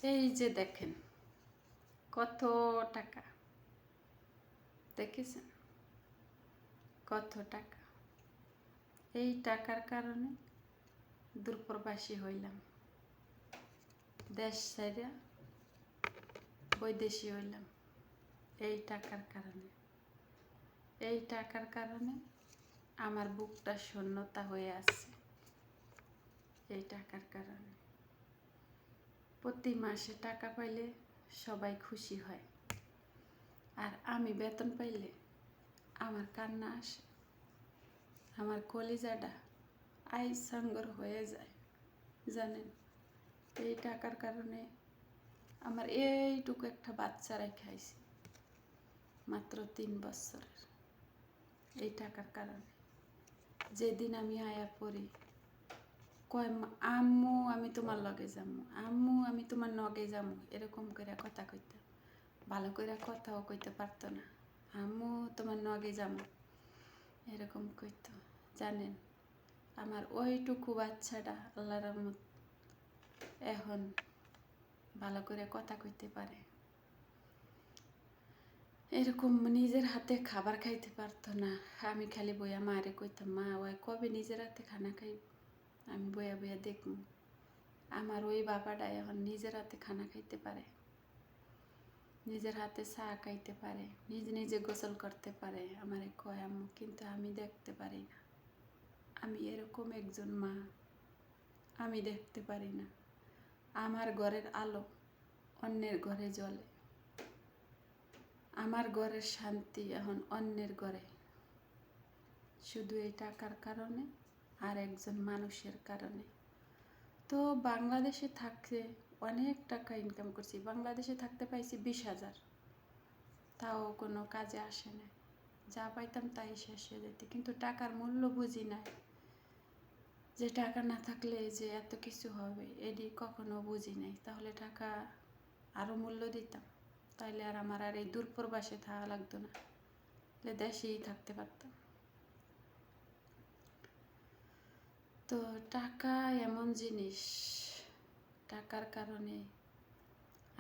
এই যে দেখেন কত টাকা, দেখেছেন কত টাকা। এই টাকার কারণে দূরপ্রবাসী হইলাম, দেশ ছাইরা বৈদেশি হইলাম। এই টাকার কারণে, এই টাকার কারণে আমার বুকটা শূন্যতা হয়ে আছে। এই টাকার কারণে প্রতি মাসে টাকা পাইলে সবাই খুশি হয়, আর আমি বেতন পাইলে আমার কান্না আসে, আমার কলিজাটা আইসাঙ্গর হয়ে যায়। জানেন, এই টাকার কারণে আমার এইটুকু একটা বাচ্চা রেখে আইছি, মাত্র 3 বছরের। এই টাকার কারণে যেদিন আমি আয়া পড়ি, কয় আম্মু আমি তোমার লগে যাবো, আম্মু আমি তোমার নগে যাবো, এরকম করে কথা কইতে, ভালো করে কথাও কইতে পারতো না। আম্মু তোমার নগে যাবো এরকম কইতো। জানেন, আমার ওইটুকু বাচ্চাটা আল্লাহর রহমত এখন ভালো করে কথা কইতে পারে। এরকম নিজের হাতে খাবার খাইতে পারতো না। আমি খালি বইয়া মারে কইতাম, মা ওই কবে নিজের হাতে খানা খাইব, আমি বইয়া বইয়া দেখব। আমার ওই বাবাটা এখন নিজের হাতে খানা খাইতে পারে, নিজের হাতে চা খাইতে পারে, নিজে নিজে গোসল করতে পারে। আমারে কয় আম্মু, কিন্তু আমি দেখতে পারি না। আমি এরকম একজন মা, আমি দেখতে পারি না। আমার ঘরের আলো অন্যের ঘরে জ্বলে, আমার ঘরের শান্তি এখন অন্যের ঘরে, শুধু এই টাকার কারণে আর একজন মানুষের কারণে। তো বাংলাদেশে থাকতে অনেক টাকা ইনকাম করছি, বাংলাদেশে থাকতে পাইছি 20,000, তাও কোনো কাজে আসে না। যা পাইতাম তাই শেষ হয়ে যেত, কিন্তু টাকার মূল্য বুঝি নাই। যে টাকা না থাকলে যে এত কিছু হবে এটি কখনো বুঝি নাই। তাহলে টাকা আরও মূল্য দিতাম, তাইলে আর আমার আর এই দূরপ্রবাসে থাকা লাগতো না, দেশেই থাকতে পারতাম। তো টাকা এমন জিনিস, টাকার কারণে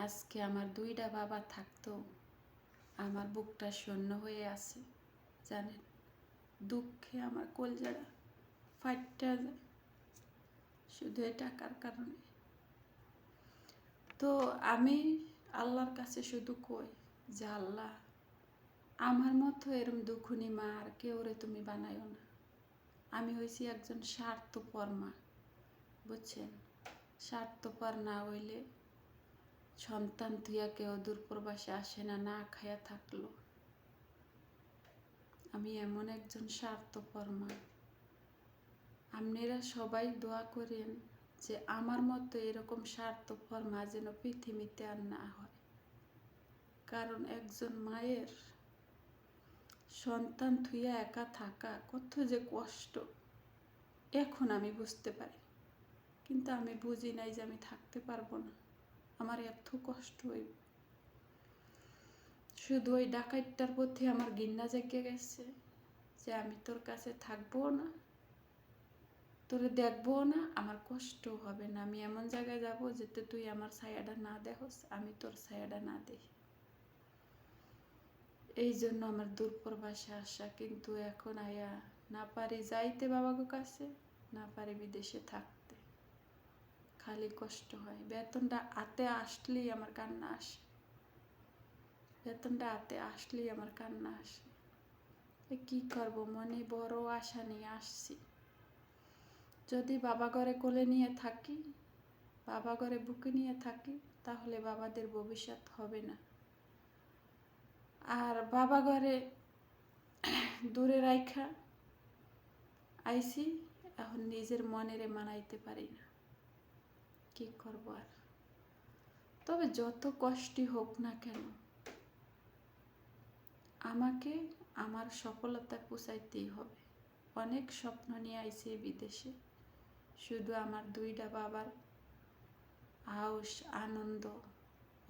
আজকে আমার 2টা বাবা থাকতো, আমার বুকটা শূন্য হয়ে আছে। জানেন, দুঃখে আমার কলজাটা ফাইটটা যায়, শুধু এই টাকার কারণে। তো আমি আল্লাহর কাছে শুধু কই যে আল্লাহ, আমার মতো এরম দুঃখুনি মা আর কেউরে তুমি বানাইও না। আমি হয়েছি একজন স্বার্থপর মা, বুঝছেন। স্বার্থপর না হইলে সন্তান থুইয়া কেউ দূরপ্রবাসে আসে না, না খায়া থাকলো। আমি এমন একজন স্বার্থপর মা। আপনারা সবাই দোয়া করেন যে আমার মতো এরকম স্বার্থপর মা যেন পৃথিবীতে আর না হয়। কারণ একজন মায়ের সন্তান থুইয়া একা থাকা কত যে কষ্ট, এখন আমি বুঝতে পারি। কিন্তু আমি বুঝি নাই যে আমি থাকতে পারবো না, আমার এত কষ্ট হইব। শুধু ওই ডাকাইতটার প্রতি আমার ঘৃণা জেগে গেছে যে আমি তোর কাছে থাকবো না, তোরে দেখবো না, আমার কষ্ট হবে না। আমি এমন জায়গায় যাবো যেতে তুই আমার ছায়াটা না দেখস, আমি তোর ছায়াটা না দেখি। এই জন্য আমার দূরপ্রবাসে আসা। কিন্তু এখন আয়া না পারি যাইতে বাবাগো কাছে, না পারি বিদেশে থাকতে, খালি কষ্ট হয়। বেতনটা হাতে আসলেই আমার কান্না আসে, বেতনটা হাতে আসলেই আমার কান্না আসে। কি করব, মনে বড় আশা নিয়ে আসছি। যদি বাবা ঘরে কোলে নিয়ে থাকি, বাবা ঘরে বুকে নিয়ে থাকি, তাহলে বাবাদের ভবিষ্যৎ হবে না। আর বাবা ঘরে দূরে রাইখা আইছি, এখন নিজের মনেরে মানাইতে পারি না। কি করব আর। তবে যত কষ্টই হোক না কেন, আমাকে আমার সফলতা পৌঁছাইতেই হবে। অনেক স্বপ্ন নিয়ে আইছি বিদেশে, শুধু আমার 2টা বাবার আউশ আনন্দ,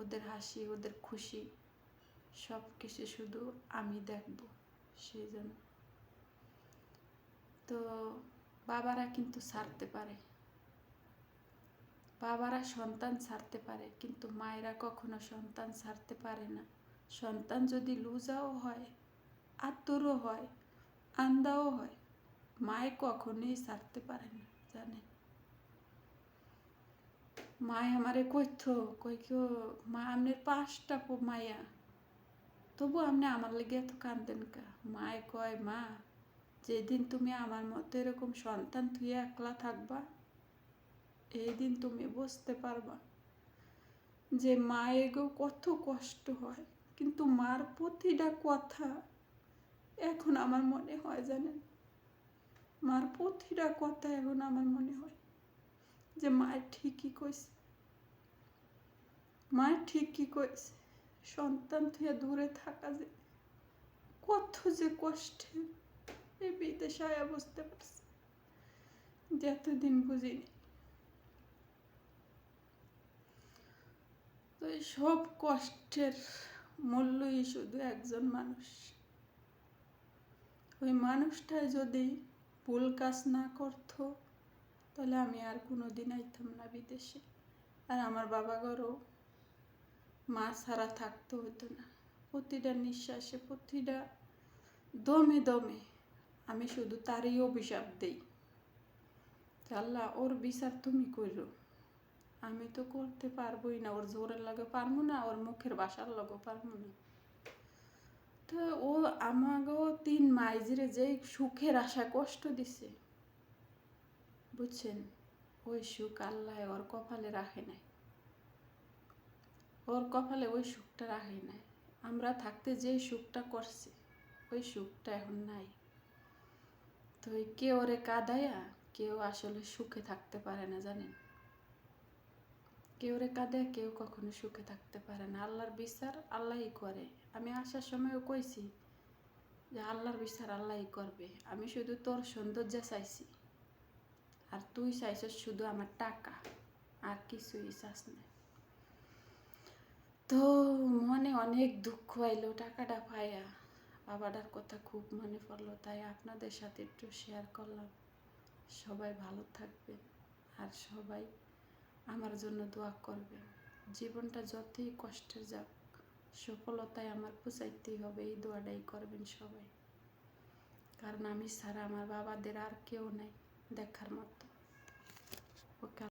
ওদের হাসি, ওদের খুশি, সব কিছু শুধু আমি দেখব, সেই জন্য। তো বাবারা কিন্তু ছাড়তে পারে, বাবারা সন্তান ছাড়তে পারে, কিন্তু মায়েরা কখনো সন্তান ছাড়তে পারে না। সন্তান যদি লুজাও হয়, আত্মরও হয়, আন্দাও হয়, মায়ে কখনোই ছাড়তে পারে না, জানেন। মায় আমারে কইতো, কেউ মা আমনের 5টা মাইয়া, তবু আপনি আমার লেগে এত কান্দেন কা? মায় কয়, মা যেদিন তুমি আমার মতো এরকম সন্তান তুই একলা থাকবা, এই দিন তুমি বুঝতে পারবা যে মায়েরও কত কষ্ট হয়। কিন্তু মার প্রতিটা কথা এখন আমার মনে হয়, জানেন, মার প্রতিটা কথা এখন আমার মনে হয় যে মায়ের ঠিকই কইছে, মায়ের ঠিকই কইছে। সন্তান থেকে দূরে থাকা যে কত যে কষ্টের, এই বিদেশে আয়া বুঝতে পারছি, যে এতদিন বুঝিনি। তো এই সব কষ্টের মূল্যই শুধু একজন মানুষ। ওই মানুষটাই যদি ভুল কাজ না করতো, তাহলে আমি আর কোনোদিন আইতাম না বিদেশে, আর আমার বাবা ঘরও মা ছাড়া থাকতে হতো না। প্রতিটা নিঃশ্বাসে, প্রতিটা দমে দমে আমি শুধু তারই অভিশাপ দেই, আল্লাহ ওর বিচার তুমি করো, আমি তো করতে পারবোই না, ওর জোরের লাগে পারবো না, ওর মুখের বাসার লগে পারবো না। তো ও আমাকেও 3 মাইজরে যে সুখের আশা কষ্ট দিছে, বুঝছেন, ওই সুখ আল্লাহ ওর কপালে রাখে নাই, ওর কপালে ওই সুখটা রাখে নাই। আমরা থাকতে যে সুখটা করছি, ওই সুখটা এখন নাই। তো কেউ ওরে কাঁদায়া কেউ আসলে সুখে থাকতে পারে না, জানেন। কেউ রে কাঁদে, কেউ কখনো সুখে থাকতে পারে না। আল্লাহর বিচার আল্লাহই করে। আমি আসার সময়ও কইছি যে আল্লাহর বিচার আল্লাহই করবে, আমি শুধু তোর সৌন্দর্য চাইছি, আর তুই চাইছিস শুধু আমার টাকা, আর কিছুই চাস না। তো মনে অনেক দুঃখ আইলো টাকাটা পাইয়া, বাবাটার কথা খুব মনে পড়লো, তাই আপনাদের সাথে একটু শেয়ার করলাম। সবাই ভালো থাকবেন, আর সবাই আমার জন্য দোয়া করবেন। জীবনটা যতই কষ্টের যাক, সফলতায় আমার পৌঁছাইতেই হবে, এই দোয়াটাই করবেন সবাই। কারণ আমি ছাড়া আমার বাবাদের আর কেউ নাই দেখার মতো। ওকে।